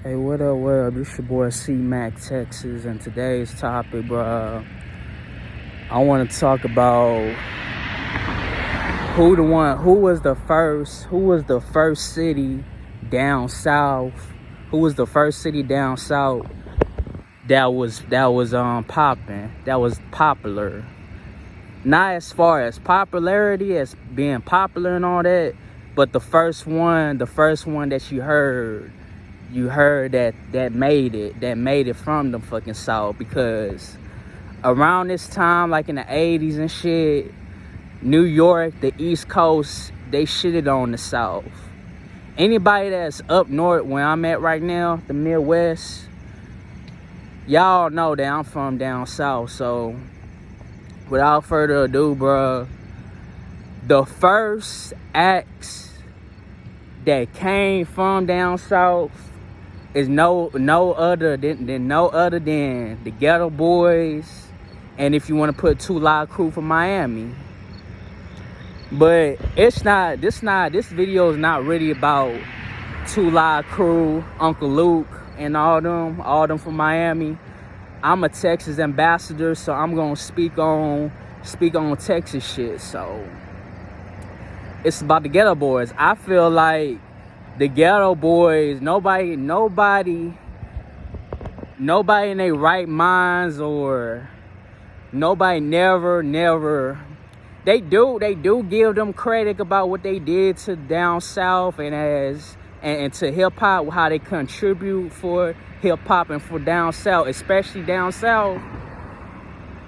Hey, what up, what up? This your boy C-Mac, Texas, and today's topic, bro, I want to talk about who was the first city down south, who was the first city down south that was popping, that was popular. Not as far as popularity, as being popular and all that, but the first one that you heard that made it from the fucking South. Because around this time, like in the 80s and shit, New York, the East Coast, they shitted on the South. Anybody that's up north where I'm at right now, the Midwest, y'all know that I'm from down south. So without further ado, bruh, the first acts that came from down south is no other than the GETO Boys, and if you want to put 2 Live Crew from Miami. But this video is not really about 2 Live Crew, Uncle Luke, and all them from Miami. I'm a Texas ambassador, so I'm gonna speak on Texas shit. So it's about the GETO Boys. I feel like the GETO Boys, nobody in their right minds, or nobody never they do give them credit about what they did to down south and to hip hop, how they contribute for hip hop and for down south, especially down south.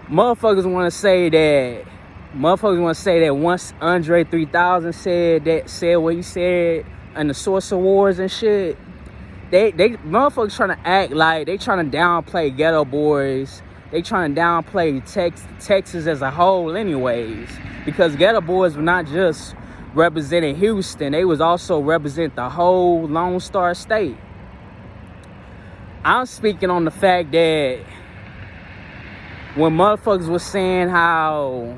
Motherfuckers want to say that once Andre 3000 said what he said in the Source Awards and shit, they motherfuckers trying to act like they trying to downplay GETO Boys. They trying to downplay Texas as a whole anyways, because GETO Boys were not just representing Houston, they was also represent the whole Lone Star State. I'm speaking on the fact that when motherfuckers was saying how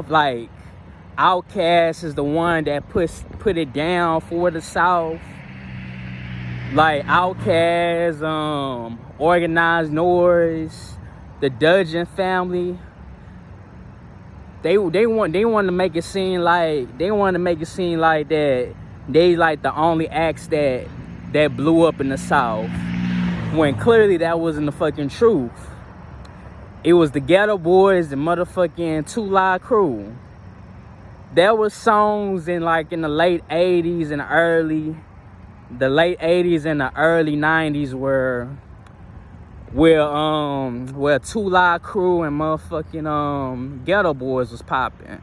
like Outkast is the one that put it down for the South, like Outkast, Organized Noise, the Dudgeon family. They wanted to make it seem like that they like the only acts that blew up in the South, when clearly that wasn't the fucking truth. It was the GETO Boys, the motherfucking 2 Live Crew. There was songs in the late 80s and early 90s where 2 Live Crew and motherfucking GETO Boys was popping.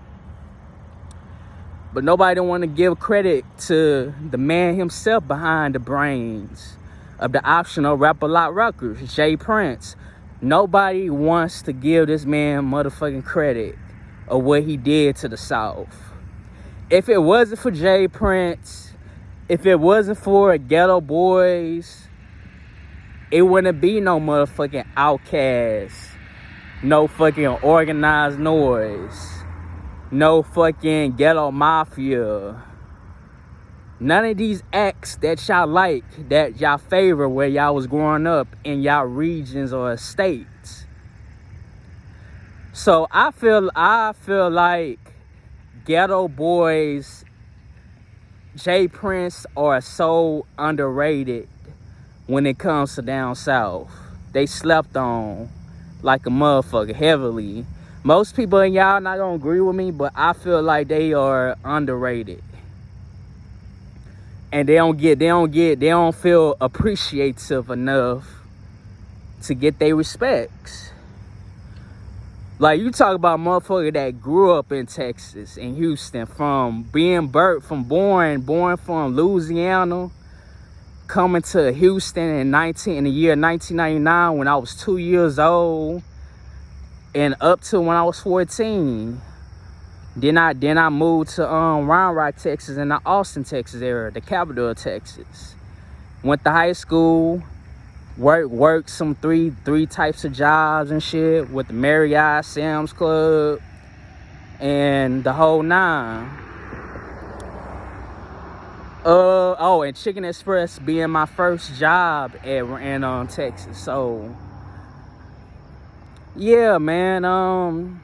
But nobody don't want to give credit to the man himself behind the brains of the optional Rap-A-Lot records, J. Prince. Nobody wants to give this man motherfucking credit of what he did to the South. If it wasn't for J. Prince, if it wasn't for GETO Boys, it wouldn't be no motherfucking Outkast, no fucking Organized Noise, no fucking Ghetto Mafia. None of these acts that y'all like, that y'all favor where y'all was growing up in y'all regions or states. So I feel like GETO Boys, J. Prince are so underrated when it comes to down south. They slept on like a motherfucker heavily. Most people in y'all not gonna agree with me, but I feel like they are underrated. And they don't feel appreciative enough to get their respects. Like, you talk about motherfucker that grew up in Texas, in Houston, from born from Louisiana, coming to Houston in the year 1999 when I was 2 years old, and up to when I was 14. Then I moved to Round Rock, Texas, in the Austin, Texas area, the capital of Texas. Went to high school, worked some three types of jobs and shit with the Marriott, Sam's Club, and the whole nine. Oh, and Chicken Express being my first job in Texas. So yeah, man.